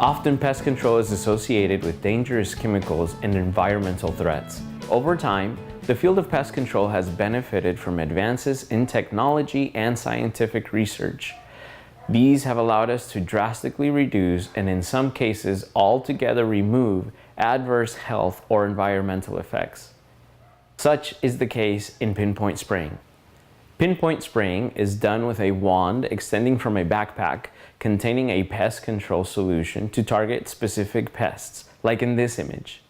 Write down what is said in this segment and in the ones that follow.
Often pest control is associated with dangerous chemicals and environmental threats. Over time, the field of pest control has benefited from advances in technology and scientific research. These have allowed us to drastically reduce and in some cases altogether remove adverse health or environmental effects. Such is the case in pinpoint spraying. Pinpoint spraying is done with a wand extending from a backpack containing a pest control solution to target specific pests, like in this image.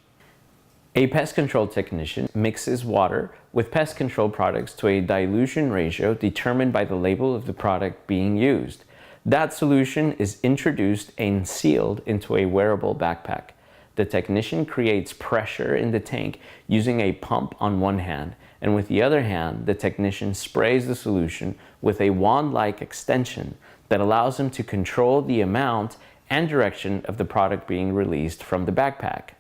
A pest control technician mixes water with pest control products to a dilution ratio determined by the label of the product being used. That solution is introduced and sealed into a wearable backpack. The technician creates pressure in the tank using a pump on one hand, and with the other hand, the technician sprays the solution with a wand-like extension that allows him to control the amount and direction of the product being released from the backpack.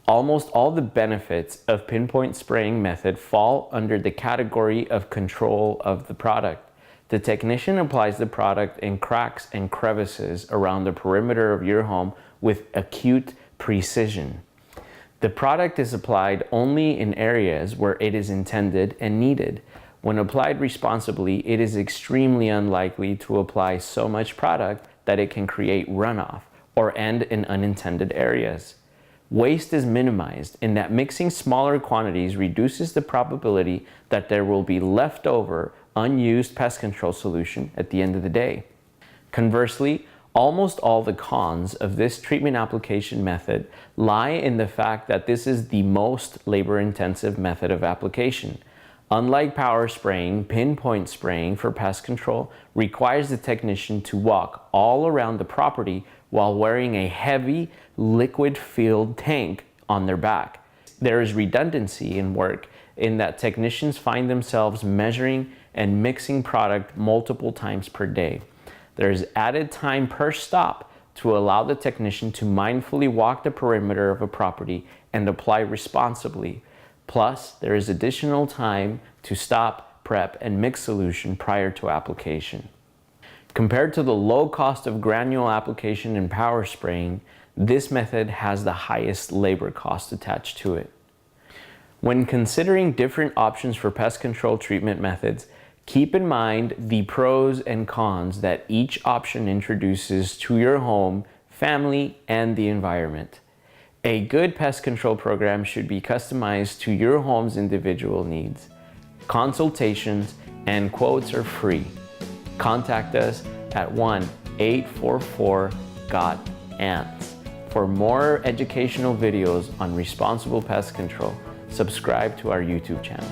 Almost all the benefits of pinpoint spraying method fall under the category of control of the product. The technician applies the product in cracks and crevices around the perimeter of your home with acute precision. The product is applied only in areas where it is intended and needed. When applied responsibly, it is extremely unlikely to apply so much product that it can create runoff or end in unintended areas. Waste is minimized in that mixing smaller quantities reduces the probability that there will be leftover unused pest control solution at the end of the day. Conversely, almost all the cons of this treatment application method lie in the fact that this is the most labor-intensive method of application. Unlike power spraying, pinpoint spraying for pest control requires the technician to walk all around the property while wearing a heavy liquid-filled tank on their back. There is redundancy in work in that technicians find themselves measuring and mixing product multiple times per day. There is added time per stop to allow the technician to mindfully walk the perimeter of a property and apply responsibly. Plus, there is additional time to stop, prep, and mix solution prior to application. Compared to the low cost of granule application and power spraying, this method has the highest labor cost attached to it. When considering different options for pest control treatment methods, keep in mind the pros and cons that each option introduces to your home, family, and the environment. A good pest control program should be customized to your home's individual needs. Consultations and quotes are free. Contact us at 1-844-GOT-ANTS. For more educational videos on responsible pest control, subscribe to our YouTube channel.